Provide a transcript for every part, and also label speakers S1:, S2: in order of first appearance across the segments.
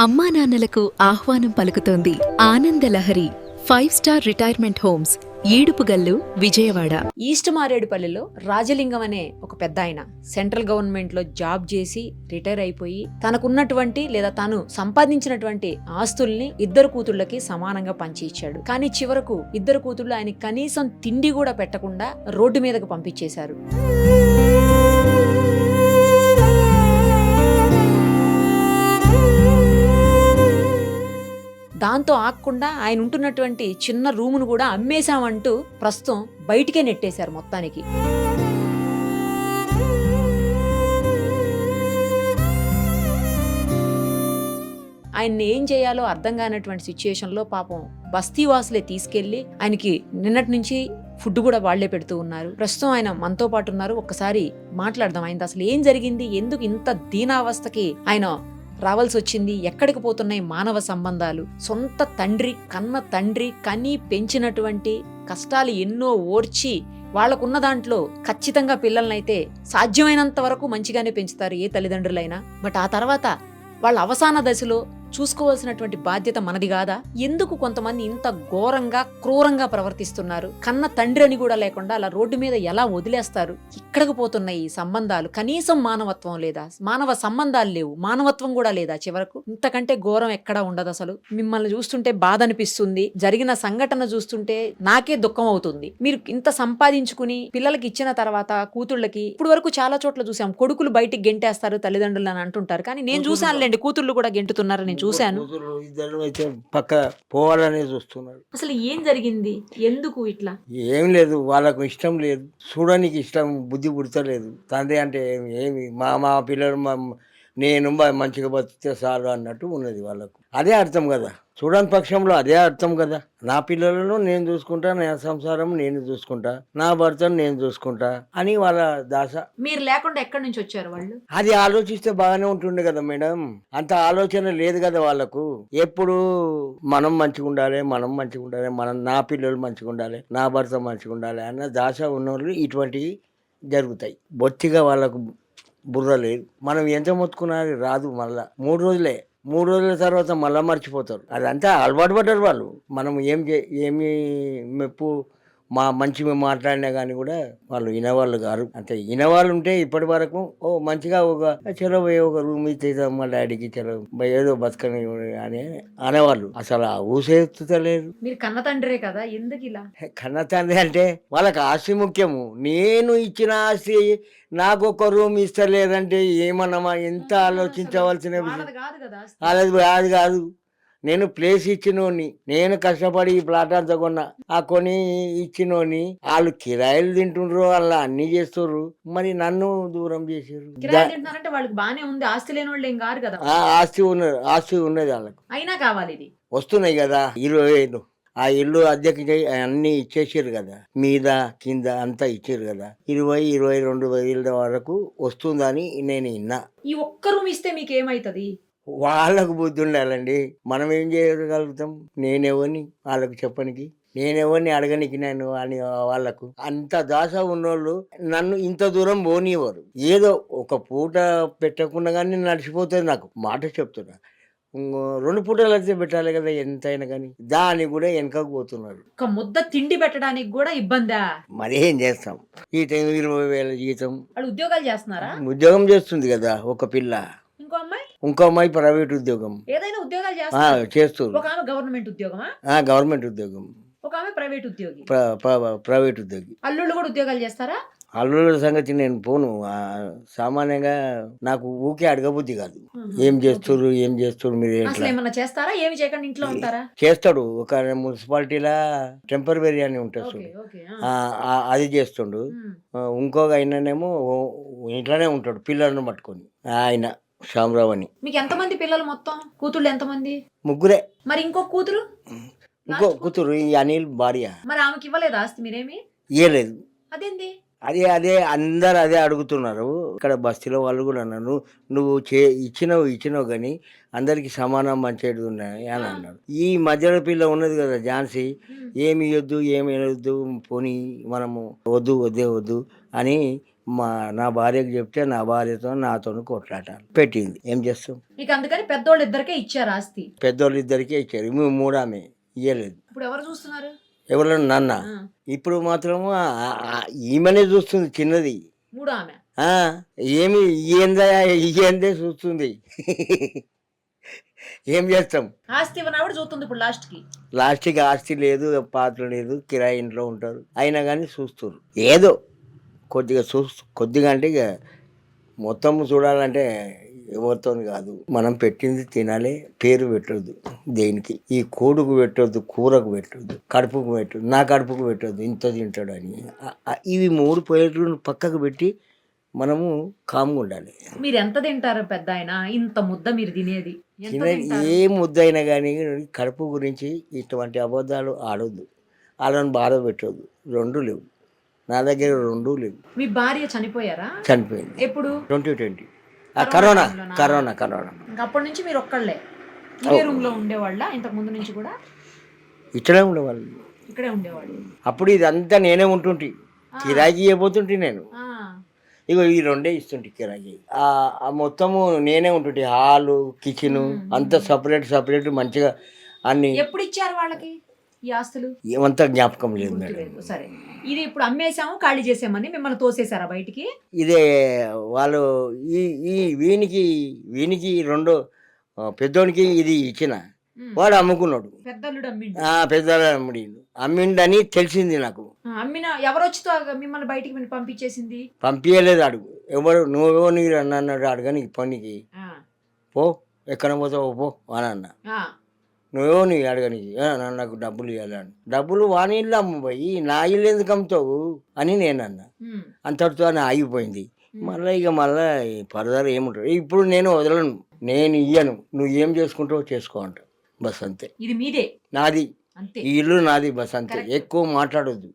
S1: అమ్మా నాన్నలకు ఆహ్వానం పలుకుతోంది Anandalahari 5 star retirement homes Edupugallu Vijayawada.
S2: East మారేడుపల్లిలో రాజలింగం అనే ఒక పెద్ద ఆయన సెంట్రల్ గవర్నమెంట్ లో జాబ్ చేసి రిటైర్ అయిపోయి తనకున్నటువంటి లేదా తాను సంపాదించినటువంటి ఆస్తుల్ని ఇద్దరు కూతుళ్ళకి సమానంగా పంచి ఇచ్చాడు. కానీ చివరకు ఇద్దరు కూతుళ్ళు ఆయన కనీసం తిండి కూడా పెట్టకుండా రోడ్డు మీదకు పంపించేశారు. దాంతో ఆగకుండా ఆయన ఉంటున్నటువంటి చిన్న రూమును కూడా అమ్మేశామంటూ ప్రస్తుతం బయటికే నెట్టేశారు మొత్తానికి. ఆయన్ని ఏం చేయాలో అర్థం కానటువంటి సిచ్యుయేషన్లో పాపం బస్తీవాసులే తీసుకెళ్లి ఆయనకి నిన్నటి నుంచి ఫుడ్ కూడా వాళ్లే పెడుతూ ఉన్నారు. ప్రస్తుతం ఆయన మనతో పాటు ఉన్నారు. ఒక్కసారి మాట్లాడదాం, ఆయన అసలు ఏం జరిగింది, ఎందుకు ఇంత దీనావస్థకి ఆయన రావాల్సి వచ్చింది, ఎక్కడికి పోతున్నాయి మానవ సంబంధాలు, సొంత తండ్రి కన్న తండ్రి కని పెంచినటువంటి కష్టాలు ఎన్నో ఓర్చి వాళ్లకున్న దాంట్లో ఖచ్చితంగా పిల్లలనైతే సాధ్యమైనంత వరకు మంచిగానే పెంచుతారు ఏ తల్లిదండ్రులైనా. బట్ ఆ తర్వాత వాళ్ళ అవసాన దశలో చూసుకోవాల్సినటువంటి బాధ్యత మనది కాదా? ఎందుకు కొంతమంది ఇంత ఘోరంగా క్రూరంగా ప్రవర్తిస్తున్నారు? కన్న తండ్రి అని కూడా లేకుండా అలా రోడ్డు మీద ఎలా వదిలేస్తారు? ఇక్కడికి పోతున్నాయి ఈ సంబంధాలు. కనీసం మానవత్వం లేదా? మానవ సంబంధాలు లేవు, మానవత్వం కూడా లేదా చివరకు? ఇంతకంటే ఘోరం ఎక్కడా ఉండదు. అసలు మిమ్మల్ని చూస్తుంటే బాధ అనిపిస్తుంది. జరిగిన సంఘటన చూస్తుంటే నాకే దుఃఖం అవుతుంది. మీరు ఇంత సంపాదించుకుని పిల్లలకి ఇచ్చిన తర్వాత కూతుళ్ళకి ఇప్పుడు వరకు చాలా చోట్ల చూసాం, కొడుకులు బయటికి గెంటేస్తారు తల్లిదండ్రులు అని అంటుంటారు. కానీ నేను చూసానులేండి, కూతుళ్ళు కూడా గెంటుతున్నారు, నేను చూశాను.
S3: ఇద్దరు అయితే పక్క పోవాలనే చూస్తున్నారు.
S2: అసలు ఏం జరిగింది, ఎందుకు ఇట్లా?
S3: ఏం లేదు, వాళ్ళకు ఇష్టం లేదు, చూడడానికి ఇష్టం, బుద్ధి పుడతలేదు. తండ్రి అంటే ఏమి మా పిల్లలు నేను మంచిగా బతికితే చాలు అన్నట్టు ఉన్నది వాళ్ళకు. అదే అర్థం కదా, చూడని పక్షంలో అదే అర్థం కదా. నా పిల్లలను నేను చూసుకుంటా, నా సంసారం నేను చూసుకుంటా, నా భర్తను నేను చూసుకుంటా అని వాళ్ళ దాస.
S2: మీరు లేకుండా ఎక్కడి నుంచి వచ్చారు వాళ్ళు?
S3: అది ఆలోచిస్తే బాగానే ఉంటుండే కదా మేడం. అంత ఆలోచన లేదు కదా వాళ్ళకు. ఎప్పుడు మనం మంచిగా ఉండాలి, మనం మంచిగా ఉండాలి, నా పిల్లలు మంచిగా ఉండాలి, నా భర్త మంచిగా ఉండాలి అన్న దాస ఉన్నోళ్ళు ఇటువంటివి జరుగుతాయి. బొత్తిగా వాళ్ళకు బుర్ర లేదు. మనం ఎంత మొత్తుకున్నది రాదు. మళ్ళా 3 రోజుల తర్వాత మళ్ళీ మర్చిపోతారు. అదంతా అలవాటు పడ్డారు వాళ్ళు. మనం ఏమి మెప్పు మంచి మాట్లాడినా కానీ కూడా వాళ్ళు వినేవాళ్ళు కారు. అంటే వినేవాళ్ళు ఉంటే ఇప్పటి వరకు మంచిగా చలో ఒక రూమ్ ఇచ్చేదా మా డాడీకి, చలో ఏదో బతకని అని అనేవాళ్ళు. అసలు ఆ ఊసేస్తలేదు.
S2: మీరు కన్న తండ్రే కదా, ఎందుకు ఇలా?
S3: కన్న తండ్రి అంటే వాళ్ళకి ఆస్తి ముఖ్యము. నేను ఇచ్చిన ఆస్తి నాకు ఒక రూమ్ ఇస్తలేదంటే ఏమన్నా ఎంత ఆలోచించవలసిన విషయం. అది కాదు. నేను ప్లేస్ ఇచ్చినోని, నేను కష్టపడి ఈ ప్లాట్ అంతా కొన్నా, ఆ కొని ఇచ్చినోని వాళ్ళు కిరాయిలు తింటుండ్రు, వాళ్ళ అన్ని చేస్తుర్రు, మరి నన్ను దూరం చేసారు. ఆస్తి ఉన్నది వాళ్ళకు, అయినా కావాలి. వస్తున్నాయి కదా 20,000, ఆ ఇల్లు అద్దెకి అన్ని ఇచ్చేసారు కదా, మీద కింద అంతా ఇచ్చారు కదా. 20-22,000 వరకు వస్తుందని నేను విన్నా.
S2: ఈ ఒక్క రూమ్ ఇస్తే మీకు ఏమైతుంది?
S3: వాళ్ళకు బుద్ధి ఉండాలండి. మనం ఏం చేయగలుగుతాం? నేనెవరిని వాళ్ళకు చెప్పనికి, నేనెవరిని అడగనికి? నేను అని వాళ్ళకు అంత దాస ఉన్నోళ్ళు నన్ను ఇంత దూరం పోనివ్వరు. ఏదో ఒక పూట పెట్టకుండా కానీ నడిచిపోతుంది. నాకు మాట చెప్తున్నా, 2 పూటలు అయితే పెట్టాలి కదా ఎంతైనా కానీ, దానికి కూడా వెనకకు పోతున్నారు.
S2: ఒక ముద్ద తిండి పెట్టడానికి కూడా ఇబ్బందా?
S3: మరి ఏం చేస్తాం? ఈ టైం 20,000 జీతం.
S2: వాళ్ళు ఉద్యోగాలు చేస్తున్నారా?
S3: ఉద్యోగం చేస్తుంది కదా ఒక పిల్ల. ఇంకో అమ్మాయి ప్రైవేట్ ఉద్యోగం.
S2: ఏదైనా ఉద్యోగాలు
S3: చేస్తారు.
S2: ఒక ఆమె గవర్నమెంట్ ఉద్యోగమా?
S3: గవర్నమెంట్ ఉద్యోగం.
S2: ఒక ఆమె ప్రైవేట్ ఉద్యోగి.
S3: ప్రైవేట్ ఉద్యోగి.
S2: అల్లుళ్ళు కూడా ఉద్యోగాలు చేస్తారా?
S3: అల్లుళ్ళ సంగతి నేను పోను. సామాన్యంగా నాకు ఊకే అడగబుద్ధి కాదు. ఏం చేస్తారు మీరు?
S2: ఏమన్నా చేస్తారా? ఏమి చేయకుండా ఇంట్లో ఉంటారా?
S3: చేస్తాడు. ఒక మున్సిపాలిటీలా టెంపరరీ అని ఉంటుంది, అది చేస్తుండు. ఇంకొక ఆయననేమో ఇంట్లోనే ఉంటాడు పిల్లలను పట్టుకొని, ఆయన శ్యామరావు అని.
S2: మీకు ఎంతమంది పిల్లలు? మొత్తం కూతుళ్ళు ఎంతమంది?
S3: 3.
S2: మరి ఇంకో కూతురు?
S3: ఇంకో కూతురు ఈ అనిల్ భార్య.
S2: మరి ఆమెకి ఇవ్వలేదు ఆస్తి? మీరేమి
S3: ఇవ్వలేదు.
S2: అదేంది?
S3: అదే అందరు అదే అడుగుతున్నారు. ఇక్కడ బస్తీలో వాళ్ళు కూడా అన్నారు, నువ్వు ఇచ్చినావు కానీ అందరికి సమానం మంచిది ఉన్నాయి అని అన్నారు. ఈ మధ్యలో పిల్ల ఉన్నది కదా ఝాన్సీ, ఏమి ఇవ్వద్దు ఏమి వెళ్ళొద్దు, పోనీ మనము వద్దు అని నా భార్యకు చెప్తే నా భార్యతో నాతో కొట్లాటాలు పెట్టింది. ఏం చేస్తాం?
S2: ఇక అందుకని పెద్దోళ్ళు ఇద్దరికే ఇచ్చారు ఆస్తి.
S3: పెద్దోళ్ళు ఇద్దరికే ఇచ్చారు, మూడామే ఇయ్యలేదు.
S2: ఇప్పుడు ఎవరు చూస్తున్నారు?
S3: ఎవరు? నాన్న. ఇప్పుడు మాత్రం ఈమెనే చూస్తుంది, చిన్నది.
S2: మూడో ఆమె
S3: ఏమి ఇయ్యందే చూస్తుంది. ఏం చేస్తాం?
S2: ఆస్తి ఇవ్వనావిడ చూస్తుంది ఇప్పుడు
S3: లాస్ట్కి ఆస్తి లేదు, పాత్ర లేదు, కిరాయి ఇంట్లో ఉంటారు, అయినా కానీ చూస్తారు. ఏదో కొద్దిగా అంటే ఇక మొత్తం చూడాలంటే ఎవరితో కాదు. మనం పెట్టింది తినాలి, పేరు పెట్టొద్దు దేనికి. ఈ కోడుకు పెట్టొద్దు, కూరకు పెట్టొద్దు, కడుపుకు పెట్టొద్దు, నా కడుపుకు పెట్టొద్దు ఇంత తింటాడు అని. ఇవి 3 పేర్లను పక్కకు పెట్టి మనము కామ్గా ఉండాలి.
S2: మీరు ఎంత తింటారు పెద్ద ఆయన? ఇంత ముద్ద మీరు తినేది?
S3: ఏ ముద్ద అయినా కానీ కడుపు గురించి ఇటువంటి అబద్ధాలు ఆడొద్దు, వాళ్ళని బాధ పెట్టొద్దు. 2 లేవు నా దగ్గర, 2 లేవు.
S2: మీ భార్య చనిపోయారా?
S3: చనిపోయింది.
S2: ఎప్పుడు?
S3: 2020 కరోనా.
S2: అప్పటి నుంచి మీరు ఒక్కళ్ళే ఇదే రూమ్ లో ఉండేవాళ్ళ? ఇంతకు ముందు నుంచి కూడా
S3: ఇక్కడే ఉండేవాళ్ళు.
S2: ఇక్కడే ఉండేవాళ్ళు.
S3: అప్పుడు ఇదంతా నేనే ఉంటుంటి, కిరాయికి ఇవ్వబోతుంటే నేను. ఇగో ఈ 2 ఇస్తుంటే కిరాయికి. మొత్తము నేనే ఉంటుంటే, హాలు, కిచెన్ అంతా సపరేట్ మంచిగా అన్ని.
S2: ఎప్పుడు ఇచ్చారు వాళ్ళకి ఈ ఆస్తులు?
S3: ఏమంతా జ్ఞాపకం లేదు మేడం.
S2: సరే, ఇది ఇప్పుడు అమ్మేసాము, ఖాళీ చేసామని మిమ్మల్ని తోసేసారా బయటికి?
S3: ఇదే వాళ్ళు వీనికి 2 పెద్దోనికి ఇది ఇచ్చిన, వాడు అమ్ముకున్నాడు. పెద్దలు అమ్మిండని తెలిసింది నాకు.
S2: అమ్మిన ఎవరు వచ్చి మిమ్మల్ని బయటికి పంపించేసింది?
S3: పంపించలేదు అడుగు. నువ్వెవో నీరు అన్నాడు అడుగని పనికి. పో ఎక్కడ పోతావు పో అని అన్న. నువ్వేవో నీ అడగనికి, నాకు డబ్బులు ఇవ్వాలని. డబ్బులు వాని ఇల్లు అమ్మపోయి నా ఇల్లు ఎందుకు అమ్ముతావు అని నేను అన్నా. అంతటితో అని ఆగిపోయింది. మళ్ళీ ఫర్దర్ ఏముంటుంది. ఇప్పుడు నేను వదలను, నేను ఇయ్యను, నువ్వు ఏం చేసుకుంటావో చేసుకో అంట. బస్ అంతే. ఇది మీదే, నాది, ఈ ఇల్లు నాది, బస్ అంతే. ఎక్కువ మాట్లాడొద్దు.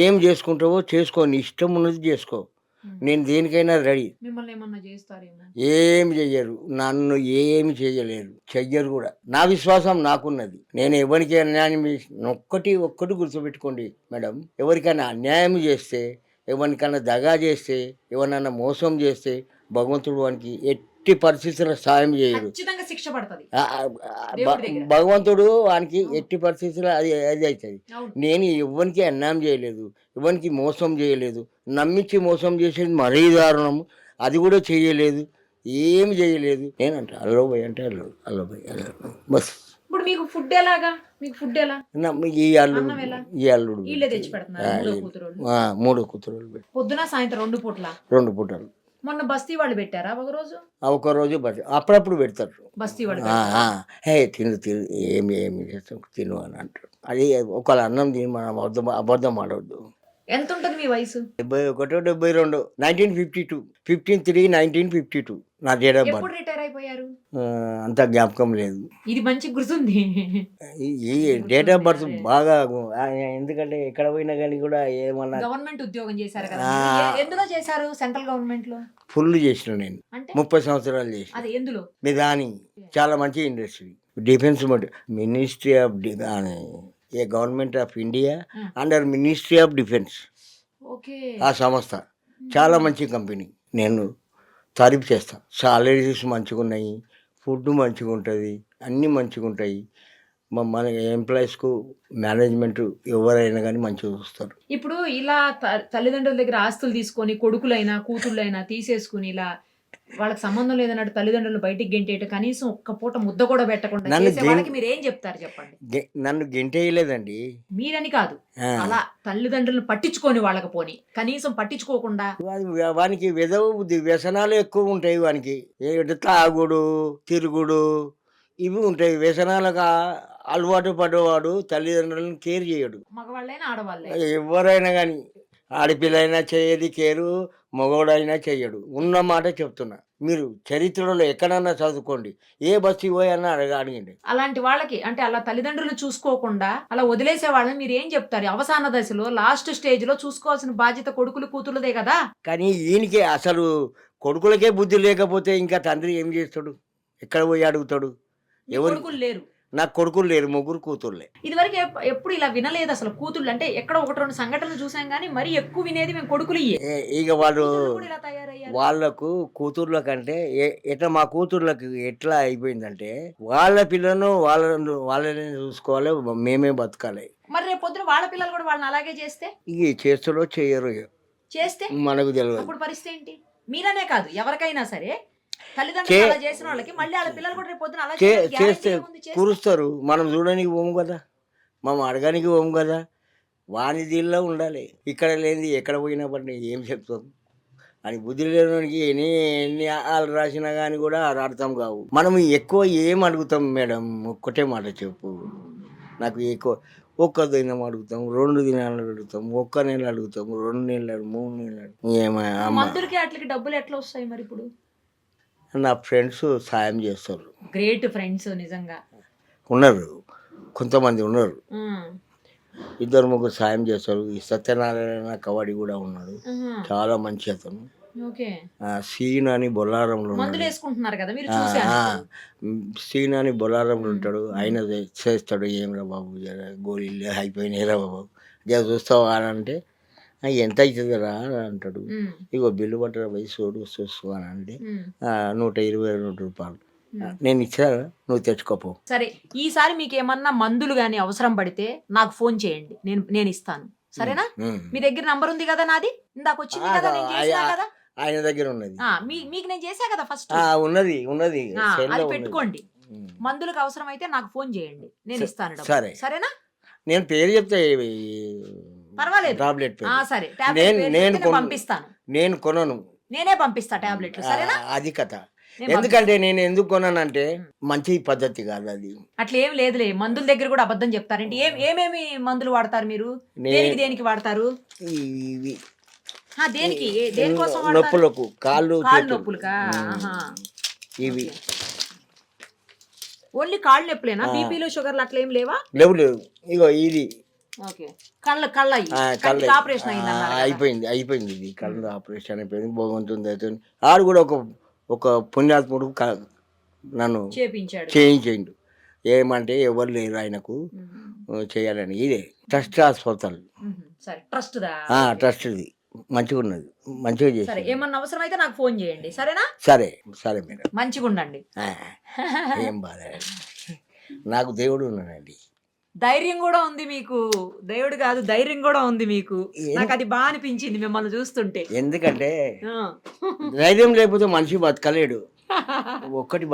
S3: ఏం చేసుకుంటావో చేసుకో, నీ ఇష్టం ఉన్నది చేసుకో. నేను దేనికైనా రెడీ. ఏమి చెయ్యరు, నన్ను ఏమి చెయ్యరు కూడా. నా విశ్వాసం నాకున్నది. నేను ఎవరికి అన్యాయం ఒక్కటి గుర్తుపెట్టుకోండి మేడం. ఎవరికైనా అన్యాయం చేస్తే, ఎవరికైనా దగా చేస్తే, ఎవరినైనా మోసం చేస్తే భగవంతుడు వానికి ఎట్టి పరిస్థితుల్లో సాయం చేయడు. భగవంతుడు వానికి ఎట్టి పరిస్థితుల్లో అది అవుతుంది. నేను ఎవరికి అన్యాయం చేయలేదు, ఎవరికి మోసం చేయలేదు. నమ్మించి మోసం చేసేది మరీ దారుణం. అది కూడా చేయలేదు, ఏమి చేయలేదు. నేనంట అల్లో పోయి అంటే అల్లో బస్.
S2: ఇప్పుడు మీకు ఫుడ్ ఎలాగా? మీకు ఫుడ్ ఎలా?
S3: ఈ అల్లుడు 3 కూతురు
S2: పొద్దున సాయంత్రం 2 పూటల?
S3: 2 పూటలు.
S2: మొన్న బస్తీ వాళ్ళు పెట్టారా
S3: ఒక రోజు అప్పుడప్పుడు పెడతారు
S2: బస్తీ వాళ్ళు.
S3: తిను ఏమి చేస్తాం, తిను అని అంటారు. అది ఒకళ్ళ అన్నం తిని మనం అబద్ధం ఆడవద్దు.
S2: ఎంత ఉంటుంది మీ వయసు?
S3: 71, 72, 1952, 15/3/1952 నా డేట్ ఆఫ్ బర్త్.
S2: రిటైర్ అయిపోయారు?
S3: అంత జ్ఞాపకం లేదు.
S2: ఇది మంచి గుర్తుంది.
S3: ఈ డేట్ ఆఫ్ బర్త్ బాగా, ఎందుకంటే ఎక్కడ పోయినా కానీ కూడా ఏమన్నా
S2: గవర్నమెంట్ ఉద్యోగం చేశారు కదా. ఎందులో చేశారు? సెంట్రల్ గవర్నమెంట్ లో
S3: ఫుల్ చేసిన నేను. 30 సంవత్సరాలు చేసిన.
S2: అది ఎందులో?
S3: మిదాని చాలా మంచి industry. Defence ministry of A government of India under ministry of defence. ఆ సంస్థ చాలా మంచి కంపెనీ. నేను తారీఫ్ చేస్తాను. సాలరీస్ మంచిగా ఉన్నాయి, ఫుడ్ మంచిగా ఉంటుంది, అన్నీ మంచిగా ఉంటాయి. మన ఎంప్లాయీస్కు మేనేజ్మెంట్ ఎవరైనా కానీ మంచిగా చూస్తారు.
S2: ఇప్పుడు ఇలా తల్లిదండ్రుల దగ్గర ఆస్తులు తీసుకొని కొడుకులైనా కూతుళ్ళైనా తీసేసుకుని ఇలా వాళ్ళకి సంబంధం లేదన్నట్టు తల్లిదండ్రులు బయటికి గెంటేట, కనీసం ఒక్క పూట ముద్ద కూడా పెట్టకుండా మీరు ఏం చెప్తారు చెప్పండి?
S3: నన్ను గెంటేయలేదండి మీరని
S2: కాదు, అలా తల్లిదండ్రులను పట్టించుకొని వాళ్ళకి పోని కనీసం పట్టించుకోకుండా.
S3: వానికి వెదవ బుద్ధి, వ్యసనాలు ఎక్కువ ఉంటాయి వానికి. తాగుడు, తిరుగుడు ఇవి ఉంటాయి. వ్యసనాలకు అలవాటు పడ్డవాడు తల్లిదండ్రులను కేర్ చేయడు.
S2: మగవాళ్ళైనా ఆడవాళ్ళే
S3: ఎవరైనా కానీ, ఆడపిల్లైనా చేయదు కేరు, మగవాడైనా చెయ్యడు. ఉన్న మాట చెప్తున్నా. మీరు చరిత్రలో ఎక్కడన్నా చదువుకోండి, ఏ బస్సు పోయన్నా అడగండి.
S2: అలాంటి వాళ్ళకి అంటే అలా తల్లిదండ్రులు చూసుకోకుండా అలా వదిలేసే వాళ్ళని మీరు ఏం చెప్తారు? అవసాన దశలో, లాస్ట్ స్టేజ్ లో చూసుకోవాల్సిన బాధ్యత కొడుకులు కూతురుదే కదా.
S3: కానీ ఈయనకే అసలు కొడుకులకే బుద్ధి లేకపోతే ఇంకా తండ్రి ఏం చేస్తాడు? ఎక్కడ పోయి అడుగుతాడు?
S2: కొడుకులు లేరు.
S3: నాకు కొడుకులు లేరు, ముగ్గురు కూతుర్లే.
S2: ఇదివరకు ఎప్పుడు ఇలా వినలేదు అసలు కూతుళ్ళు అంటే. ఎక్కడ ఒకటి రెండు సంఘటనలు చూసాం కానీ మరీ ఎక్కువ వినేది మేము కొడుకులు
S3: ఇక వాళ్ళు
S2: ఇలా తయారయ్యారు.
S3: వాళ్ళకు కూతుర్ల కంటే ఎట్లా మా కూతుర్లకు ఎట్లా అయిపోయిందంటే వాళ్ళ పిల్లను వాళ్ళని చూసుకోవాలి, మేమే బతకాలి.
S2: మరి రేపు పొద్దున వాళ్ళ పిల్లలు కూడా వాళ్ళని అలాగే చేస్తే
S3: ఇక చేస్తారో చేయరు
S2: చేస్తే
S3: మనకు తెలియదు.
S2: అప్పుడు పరిస్థితి ఏంటి? మీరనే కాదు ఎవరికైనా సరే తల్లిదండ్రులు అలా చేసిన వాళ్ళకి మళ్ళీ వాళ్ళ పిల్లలు కూడా రేపు పొద్దున అలా
S3: చేస్తే కూరుస్తారు. మనం చూడడానికి పోము కదా, మనం అడగానికి పోము కదా. వాని దీనిలో ఉండాలి. ఇక్కడ లేనిది ఎక్కడ పోయినా పడి ఏం చెప్తాం అని బుద్ధి లేనికి ఎన్ని వాళ్ళు రాసినా కానీ కూడా అర్థం కావు. మనం ఎక్కువ ఏం అడుగుతాం మేడం? ఒక్కటే మాట చెప్పు నాకు. ఎక్కువ ఒక్క దినం అడుగుతాం, 2 దినాలు అడుగుతాం, 1 నెల అడుగుతాం, 2 నెలలు, 3 నెలలు.
S2: మందులకి అట్లకి డబ్బులు ఎట్లా వస్తాయి మరి ఇప్పుడు?
S3: నా ఫ్రెండ్స్ సాయం చేస్తారు.
S2: గ్రేట్ ఫ్రెండ్స్ నిజంగా
S3: ఉన్నారు, కొంతమంది ఉన్నారు. 2-3 సాయం చేస్తారు. ఈ సత్యనారాయణ కవాడి కూడా ఉన్నాడు, చాలా మంచి అతను. సీన్ అని బొల్లారంలో సీన్ అని బొల్లారంలో ఉంటాడు. ఆయన చేస్తాడు. ఏమిరా బాబు గోళీలు అయిపోయినాయిరా బాబు, జర చూస్తావా అని అంటే ఎంత అవుతుందిరా అని అంటాడు. ఇగో బిల్లు పట్టరా వయసు చూసుకో అని అంటే 120 రూపాయలు నేను ఇచ్చారా, నువ్వు తెచ్చుకోపో.
S2: సరే, ఈసారి మీకు ఏమన్నా మందులు గానీ అవసరం పడితే నాకు ఫోన్ చేయండి, నేను ఇస్తాను. సరేనా? మీ దగ్గర నంబర్ ఉంది కదా నాది, ఇందాక వచ్చింది కదా, నేను చేసినా కదా.
S3: ఆయన దగ్గర ఉన్నది.
S2: మీకు నేను చేసా కదా ఫస్ట్.
S3: ఉన్నది
S2: అది పెట్టుకోండి. మందులకు అవసరం అయితే నాకు ఫోన్ చేయండి, నేను ఇస్తాను.
S3: సరే
S2: సరేనా?
S3: నేను పేరు చెప్తే
S2: పర్వాలేదు.
S3: టాబ్లెట్
S2: సరే,
S3: నేను
S2: పంపిస్తాను.
S3: నేను కొనను,
S2: నేనే పంపిస్తా టాబ్లెట్లు. సరేనా?
S3: అది కథ. ఎందుకంటే నేను ఎందుకు కొన్నానంటే మంచి పద్ధతి కాదు అది.
S2: అట్లా ఏం లేదులే, మందుల దగ్గర కూడా అబద్ధం చెప్తారంటే. ఏమేమి మందులు వాడతారు మీరు? దేనికి వాడతారు? దేనికి, దేనికోసం?
S3: నొప్పులకు, కాళ్ళు
S2: నొప్పులుకా?
S3: ఇవి
S2: ఓన్లీ కాళ్ళు నొప్పులేనా? బీపీలు షుగర్లు అట్లా ఏం లేవా?
S3: లేవు. ఇగో ఇది
S2: ఆపరేషన్
S3: అయిపోయింది. ఇది కళ్ళ ఆపరేషన్ అయిపోయింది. భగవంతుని అవుతుంది. ఆడు కూడా ఒక పుణ్యాత్ముడు నన్ను చేయించండు. ఏమంటే ఎవరు లేరు ఆయనకు చేయాలని. ఇదే ట్రస్ట్ హాస్పిటల్. ట్రస్ట్ ఇది మంచిగా ఉన్నది, మంచిగా చేసి.
S2: ఏమన్నా అవసరం అయితే నాకు ఫోన్ చేయండి. సరేనా?
S3: సరే మేడం,
S2: మంచిగా ఉండండి.
S3: ఏం బాధ, నాకు దేవుడు ఉన్నాడండి.
S2: ధైర్యం కూడా ఉంది మీకు. దేవుడు కాదు, ధైర్యం కూడా ఉంది మీకు. నాకు అది బాగా అనిపించింది మిమ్మల్ని చూస్తుంటే.
S3: ఎందుకంటే ధైర్యం లేకపోతే మనిషి బతకలేడు. ఒక్కటి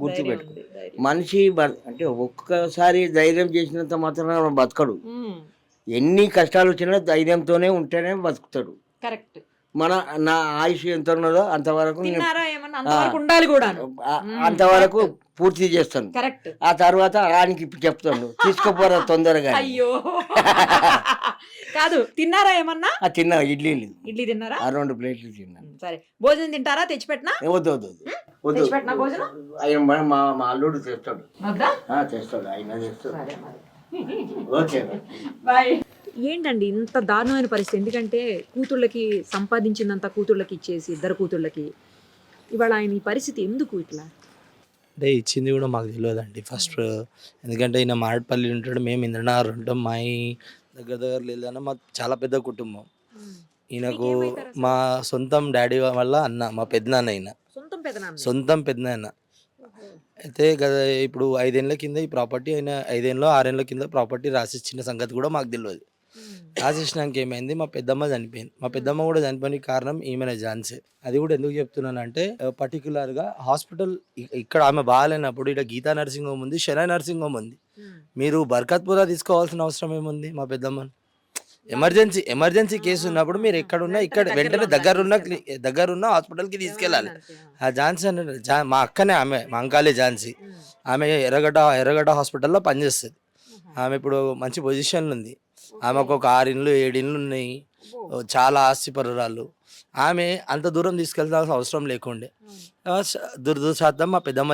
S3: గుర్తుపెట్టుకో, మనిషి అంటే ఒక్కసారి ధైర్యం చేసినంత మాత్రం బతకడు. ఎన్ని కష్టాలు వచ్చినా ధైర్యంతోనే ఉంటేనే బతుకుతాడు.
S2: కరెక్ట్.
S3: నా ఆయుష్ ఎంత ఉన్నదో అంతవరకు
S2: ఉండాలి కూడా,
S3: అంతవరకు పూర్తి చేస్తాను.
S2: కరెక్ట్.
S3: ఆ తర్వాత ఆయనకి చెప్తాను, తీసుకోపోరా తొందరగా.
S2: అయ్యో కాదు, తిన్నారా ఏమన్నా?
S3: తిన్నా, ఇడ్లీ
S2: తిన్నారా?
S3: 2 ప్లేట్లు తిన్నా.
S2: సరే, భోజనం తింటారా? తెచ్చిపెట్టినా?
S3: వద్దు. ఆయన మా అల్లుడు తెస్తాడు. తెస్తాడు, ఆయన తెస్తాడు.
S2: ఏంటండి ఇంత దారుణమైన పరిస్థితి? ఎందుకంటే కూతుళ్ళకి సంపాదించిందంతా కూతుళ్ళకి ఇచ్చేసి, 2 కూతుళ్ళకి, ఇవాళ ఆయన ఈ పరిస్థితి ఎందుకు ఇట్లా?
S4: అంటే ఇచ్చింది కూడా మాకు తెలియదండి ఫస్ట్. ఎందుకంటే ఈయన మారేడుపల్లి ఉంటాడు, మేము ఇంద్రనగర్ ఉంటాం. మా దగ్గర లేదన్నా మాకు చాలా పెద్ద కుటుంబం. ఈయనకు మా సొంతం డాడీ వల్ల అన్న, మా పెద్దనాన్న. ఈయన సొంతం పెద్దనాన్న. అయితే కదా ఇప్పుడు 5 ఏళ్ళ కింద ఈ ప్రాపర్టీ, అయినా 5 ఏళ్ళలో 6 ఏళ్ళ కింద ప్రాపర్టీ రాసిచ్చిన సంగతి కూడా మాకు తెలియదు. రాసిచ్చినాక ఏమైంది, మా పెద్దమ్మ చనిపోయింది. మా పెద్దమ్మ కూడా చనిపోయిన కారణం ఈమెనే ఝాన్సీ. అది కూడా ఎందుకు చెప్తున్నానంటే, పర్టికులర్గా హాస్పిటల్ ఇక్కడ ఆమె బాగాలేనప్పుడు ఇక్కడ గీతా నర్సింగ్ హోమ్ ఉంది, శరై నర్సింగ్ హోమ్ ఉంది. మీరు బర్కత్పురా తీసుకోవాల్సిన అవసరం ఏముంది? మా పెద్దమ్మని ఎమర్జెన్సీ కేసు ఉన్నప్పుడు మీరు ఎక్కడున్నా ఇక్కడ వెంటనే దగ్గరున్న హాస్పిటల్కి తీసుకెళ్ళాలి. ఆ ఝాన్సీ అంటే మా అక్కనే, ఆమె మా అంకాలే ఝాన్సీ. ఆమె ఎర్రగడ్డ హాస్పిటల్లో పనిచేస్తుంది. ఆమె ఇప్పుడు మంచి పొజిషన్లో ఉంది. ఆమెకు ఒక 6 ఇండ్లు 7 ఇండ్లు ఉన్నాయి, చాలా ఆస్తిపరురాలు. ఆమె అంత దూరం తీసుకెళ్తాల్సిన అవసరం లేకుండే. దురదృష్టం మా పెద్దమ్మ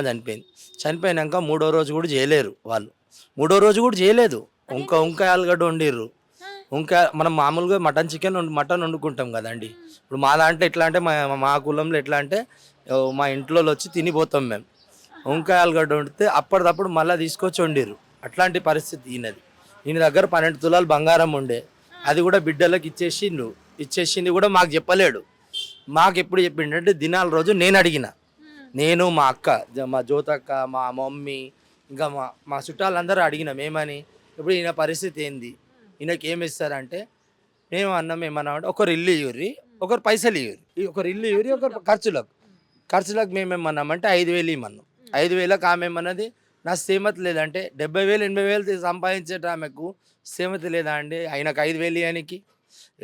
S4: చనిపోయినాక 3వ రోజు కూడా చేయలేరు వాళ్ళు. 3వ రోజు కూడా చేయలేదు. ఇంకా ఆలుగడ్డ వండిర్రు. మనం మామూలుగా మటన్ వండుకుంటాం కదండి. ఇప్పుడు మా దాంట్లో ఎట్లా అంటే, మా కులంలో ఎట్లా అంటే, మా ఇంట్లో వచ్చి తినిపోతాం మేము. వంకాయ ఆలుగడ్డ వండితే అప్పటిదప్పుడు మళ్ళీ తీసుకొచ్చి వండిరు. అట్లాంటి పరిస్థితి ఈయనది. ఈయన దగ్గర 12 తులాలు బంగారం ఉండే, అది కూడా బిడ్డలకు ఇచ్చేసింది కూడా మాకు చెప్పలేడు. మాకు ఎప్పుడు చెప్పిండంటే దినాల రోజు నేను అడిగిన, నేను మా అక్క, మా జ్యోతక్క, మా మమ్మీ, ఇంకా మా చుట్టాలందరూ అడిగినాం ఏమని, ఇప్పుడు ఈయన పరిస్థితి ఏంది, ఈయనకి ఏమి ఇస్తారంటే ఏమన్నా అంటే ఒకరు ఇల్లు ఇవ్వరి, ఒకరు పైసలు ఇవ్వరి, ఒకరు ఇల్లు ఇవ్వరి, ఒకరు ఖర్చులకు మేమేమన్నామంటే 5,000 ఇమ్మన్నాం. 5,000కి ఆమె ఏమన్నది నా స్థేమత లేదంటే 70,000 80,000 సంపాదించేట ఆమెకు స్థేమత లేదా అండి ఆయనకు 5,000 ఇవ్వడానికి.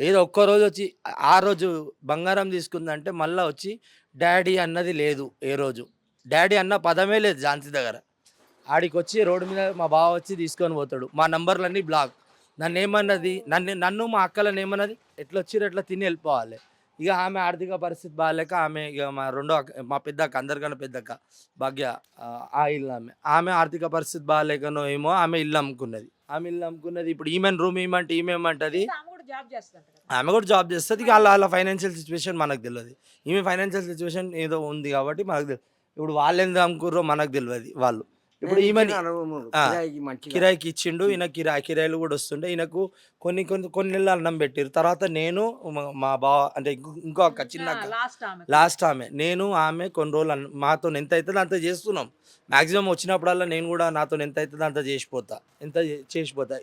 S4: ఏదో ఒక్కరోజు వచ్చి ఆ రోజు బంగారం తీసుకుందంటే మళ్ళీ వచ్చి డాడీ అన్నది లేదు. ఏ రోజు డాడీ అన్న పదమే లేదు ఝాన్సీ దగ్గర. ఆడికి వచ్చి రోడ్డు మీద మా బావ వచ్చి తీసుకొని పోతాడు, మా నంబర్లన్నీ బ్లాక్. నన్ను ఏమన్నది, నన్ను మా అక్కలను ఏమన్నది, ఎట్లా వచ్చిర్రు ఎట్లా తిని వెళ్ళిపోవాలి. ఇక ఆమె ఆర్థిక పరిస్థితి బాగాలేక ఆమె ఇక మా రెండో అక్క, మా పెద్దక్క, అందరికన్నా పెద్దక్క భాగ్య, ఆ ఇల్లు ఆమె ఆర్థిక పరిస్థితి బాగాలేకనో ఏమో ఆమె ఇల్లు అమ్ముకున్నది. ఇప్పుడు ఈమెన్ రూమ్ ఇవ్వమంటే ఈమె ఏమంటది, ఆమె కూడా జాబ్ చేస్తుంది. ఇక వాళ్ళ ఫైనాన్షియల్ సిచ్యువేషన్ మనకు తెలియదు. ఈమె ఫైనాన్షియల్ సిచ్యువేషన్ ఏదో ఉంది కాబట్టి మనకు తెలియదు. ఇప్పుడు వాళ్ళు ఎంత అమ్ముకుర్రో మనకు తెలియదు. వాళ్ళు ఇప్పుడు ఈమెని కిరాయికి ఇచ్చిండు. ఈయన కిరాయిలు కూడా వస్తుండే. ఈయనకు కొన్ని నెలలు అన్నం పెట్టారు. తర్వాత నేను మా బావ అంటే ఇంకో అక్క, చిన్న అక్క, లాస్ట్ ఆమె, నేను ఆమె కొన్ని రోజులు మాతో ఎంత అవుతుందో అంత చేస్తున్నాం. మ్యాక్సిమం వచ్చినప్పుడల్లా నేను కూడా నాతో ఎంత అవుతుందో అంత చేసిపోతా.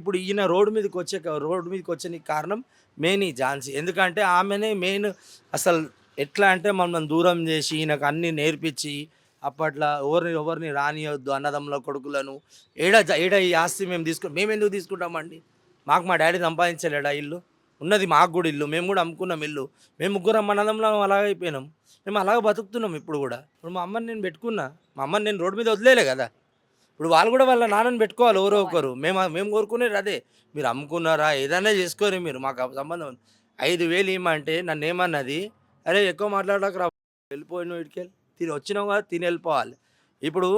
S4: ఇప్పుడు ఈయన రోడ్డు మీదకి వచ్చే కారణం మెయిన్ ఈ ఝాన్సీ. ఎందుకంటే ఆమెనే మెయిన్. అసలు ఎట్లా అంటే మమ్మల్ని దూరం చేసి ఈయనకు అన్నీ నేర్పించి, అప్పట్లో ఎవరిని రానియొద్దు అన్నదమ్ముల కొడుకులను, ఏడ ఈ ఆస్తి మేము ఎందుకు తీసుకుంటామండి, మాకు మా డాడీ సంపాదించలేడా ఇల్లు, ఉన్నది మాకు కూడా ఇల్లు, మేము కూడా అమ్ముకున్నాం ఇల్లు, మేము ముగ్గురం అన్నదమ్ములం అలాగే అయిపోయినాం, మేము అలాగే బతుకుతున్నాం. ఇప్పుడు కూడా ఇప్పుడు మా అమ్మని నేను పెట్టుకున్నా, మా అమ్మని నేను రోడ్డు మీద వదిలేలే కదా. ఇప్పుడు వాళ్ళు కూడా వాళ్ళ నాన్నని పెట్టుకోవాలి ఎవరో ఒకరు. మేము కోరుకునేది అదే. మీరు అమ్ముకున్నారా ఏదైనా చేసుకోరు, మీరు మాకు సంబంధం 5,000 ఇవ్వమంటే నన్ను ఏమన్నది, అరే ఎక్కువ మాట్లాడక రా, వెళ్ళిపోయిన వీడికెళ్ళి తిని వచ్చినావు కదా, తిని వెళ్ళిపోవాలి. ఇప్పుడు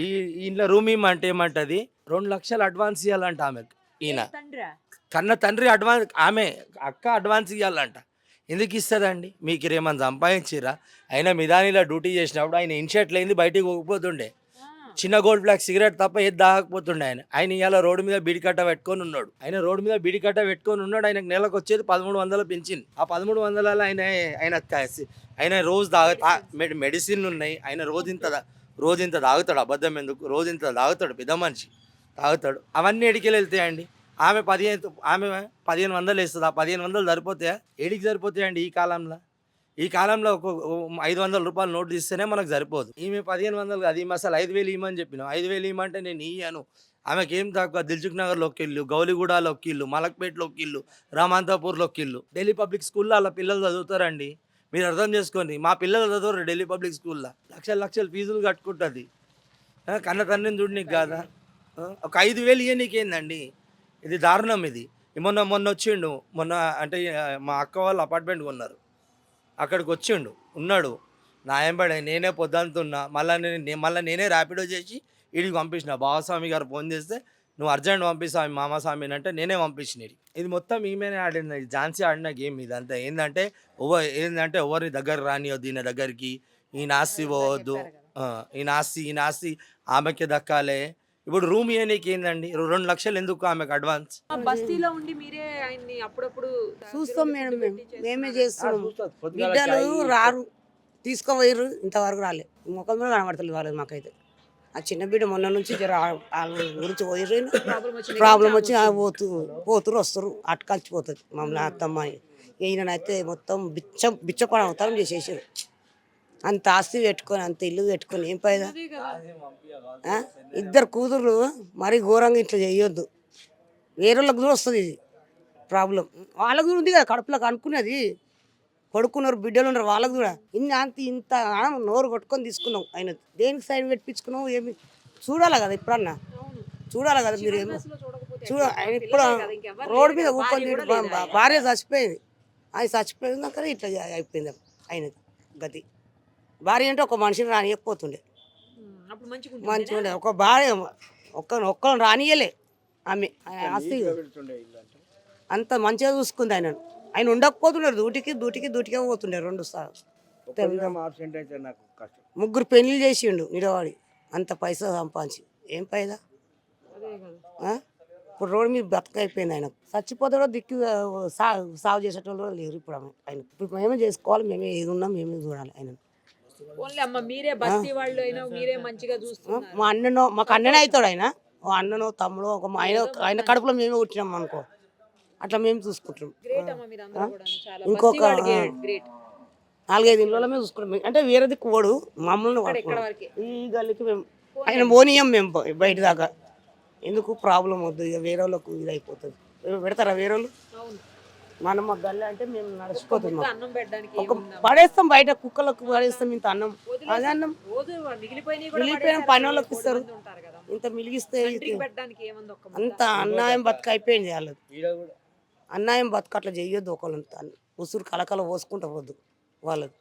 S4: ఈ ఇంట్లో రూమ్ ఇమ్మంటే ఏమంటుంది, 2 లక్షలు అడ్వాన్స్ ఇవ్వాలంట ఆమెకు. ఈయన కన్న తండ్రి అడ్వాన్స్, ఆమె అక్క అడ్వాన్స్ ఇవ్వాలంట. ఎందుకు ఇస్తుందండి, మీకు ఏమన్నా సంపాదించిరా? అయినా మిదానిలో డ్యూటీ చేసినప్పుడు ఆయన ఇన్షర్ట్ లేని బయటికి పోకపోతుండే, చిన్న గోల్డ్ బ్లాక్ సిగరెట్ తప్ప ఏది దాగకపోతుండే. ఆయన ఇవాళ రోడ్డు మీద బీడికట్ట పెట్టుకొని ఉన్నాడు. ఆయనకు నెలకు వచ్చేది 1,300 పెంచింది. ఆ 1,300 ఆయన రోజు మెడిసిన్లు ఉన్నాయి. ఆయన రోజు ఇంత తాగుతాడు. అబద్ధం ఎందుకు, రోజు ఇంత తాగుతాడు, పెద్ద మనిషి తాగుతాడు. అవన్నీ ఎడికెళ్ళి వెళ్తాయండి. ఆమె 1,500 వేస్తుంది. ఆ 1,500 సరిపోతాయా? ఏడికి సరిపోతాయండి ఈ కాలంలో ఒక 500 రూపాయలు నోటు తీస్తేనే మనకు సరిపోదు. ఈమె 1,500 కాదు, ఈమె అసలు 5,000 ఇవ్వమని చెప్పినాం. 5,000 ఇవ్వమంటే నేను ఇయ్యాను. ఆమెకి ఏం తక్కువ, దిల్సుఖ్ నగర్లో ఒక ఇల్లు, గౌలిగూడలో ఒక ఇల్లు, మలక్పేటలో ఒక ఇల్లు, రామాంతపూర్లో ఒక ఇల్లు. ఢిల్లీ పబ్లిక్ స్కూల్లో వాళ్ళ పిల్లలు చదువుతారండి. మీరు అర్థం చేసుకోండి, మా పిల్లలు చదువుతారు ఢిల్లీ పబ్లిక్ స్కూల్లో. లక్షలు ఫీజులు కట్టుకుంటుంది. కన్న తండ్రిని చూడనీకి కాదా? ఒక 5,000 ఇవ్వనీకి ఏందండి? ఇది దారుణం. ఇది మొన్న వచ్చిండు. అంటే మా అక్క వాళ్ళు అపార్ట్మెంట్ కొన్నారు, అక్కడికి వచ్చిండు, ఉన్నాడు. నాయంబడి నేనే పొద్దుతున్నా, మళ్ళీ నేనే ర్యాపిడో చేసి వీడికి పంపించిన. బావస్వామి గారు ఫోన్ చేస్తే నువ్వు అర్జెంట్ పంపిస్తావు మామస్వామి అంటే నేనే పంపించిన. ఇది మొత్తం ఈమెనే ఆడిన, ఝాన్సీ ఆడిన గేమ్ ఇదంతా. ఏంటంటే ఎవరిని దగ్గర రానియొద్దు, ఈయన దగ్గరికి, ఈ నాస్తి పోవద్దు, ఈ నాస్తి ఆమెకి దక్కాలే. ఇప్పుడు రూమ్ ఇవ్వనీకి ఏందండి, 2 లక్షలు ఎందుకు ఆమెకు అడ్వాన్స్?
S2: బస్తీలో ఉండి మీరే ఆయన్ని అప్పుడప్పుడు
S5: చూస్తాం మేడం, మేమే చేస్తున్నాం. బిడ్డలు రారు, తీసుకోపోయారు, ఇంతవరకు రాలే. ముఖం కూడా కనబడతలేదు వాళ్ళది మాకైతే. ఆ చిన్న బిడ్డ మొన్న నుంచి వాళ్ళ గురించి పోయారు, ప్రాబ్లం వచ్చి పోతురు వస్తారు, అటుకలిచిపోతుంది మమ్మల్ని అత్తమ్మ. ఈయనైతే మొత్తం బిచ్చపడ అవతారం చేసేసారు. అంత ఆస్తి పెట్టుకొని, అంత ఇల్లు పెట్టుకొని ఏం పైదా? 2 కూతుర్లు మరీ ఘోరంగా ఇట్లా చేయొద్దు. వేరేళ్ళకి కూడా వస్తుంది ఇది ప్రాబ్లం. వాళ్ళకు కూడా ఉంది కదా, కడుపులోకి అనుకున్నది. కొడుకున్నారు, బిడ్డలు ఉన్నారు, వాళ్ళకు కూడా ఇంత నోరు కొట్టుకొని తీసుకున్నాం. ఆయన దేనికి సైన్ పెట్టించుకున్నాం, ఏమి చూడాలి కదా, ఇప్పుడన్నా చూడాలి కదా. మీరు ఏమో ఆయన ఇప్పుడు రోడ్డు మీద ఊకొని భార్య చచ్చిపోయింది. ఆయన చచ్చిపోయిందాక ఇట్లా అయిపోయింది ఆయన గతి. భార్య అంటే ఒక మనిషిని రానియకపోతుండే, మంచిగా ఉండే. ఒక భార్య ఒక్కరిని రానియలే ఆమె. ఆస్తి అంత మంచిగా చూసుకుంది ఆయనను. ఆయన ఉండకపోతున్నాడు, దూటికే పోతుండే 2 సార్లు. 3 పెళ్లి చేసిండు నిలవాడి. అంత పైసా సంపాదించి ఏం పైదా ఆ? ఇప్పుడు రోడ్డు మీద బతకైపోయింది ఆయన చచ్చిపోతాడో దిక్కు సాగు చేసేటోళ్ళు కూడా లేరు ఇప్పుడు ఆయన ఇప్పుడు మేమే చేసుకోవాలి, మేమే ఏది ఉన్నా మేమే చూడాలి ఆయన.
S2: ఓన్లీ అమ్మ మీరే బస్తీ వాళ్ళు అయినా మీరే మంచిగా చూస్తున్నారు.
S5: మా అన్ననో మాకు అన్ననే అవుతాడు ఆయన, ఓ అన్ననో తమ్ముడో ఒక ఆయన కడుపులో మేమే పుట్టినాం అనుకో, అట్లా మేము చూసుకుంటాం.
S2: గ్రేట్ అమ్మ మీరందరూ కూడా చాలా
S5: ఇంకొక
S2: బస్తీ వాళ్ళు గ్రేట్.
S5: 4-5 ఇళ్ళలో మేము చూసుకుంటాం. అంటే వేరే దిక్కు పోడు, మమ్మల్ని
S2: ఇక్కడ
S5: పట్టుకున్నాం.
S2: వరకే.
S5: ఈ గల్లీకి మేము ఆయన పోనీయం మేము బయట దాకా, ఎందుకు ప్రాబ్లం వద్దు, ఇక వేరే వాళ్ళకు ఇది అయిపోతుంది. పెడతారా వేరే వాళ్ళు?
S2: అవును.
S5: మనం మా గల్లీ అంటే మేము నడిచిపోతున్నాం.
S2: అన్నం పెట్టడానికి
S5: ఒక పడేస్తాం బయట, కుక్కలకు పడేస్తాం ఇంత అన్నం. అదే అన్నం
S2: రోజు మిగిలిపోయిన
S5: మిగిలిపోయిన పని వాళ్ళకి ఇస్తారు,
S2: ఉంటారు కదా,
S5: ఇంత మిలిగిస్తే
S2: పెట్టడానికి ఏముంది ఒక్క
S5: అంత అన్యాయం బతుక అయిపోయింది వాళ్ళది. అన్యాయం బతుక అట్లా చెయ్యొద్దు, ఒకళ్ళంతా ఉసురు కలకల పోసుకుంటా పోద్దు వాళ్ళది.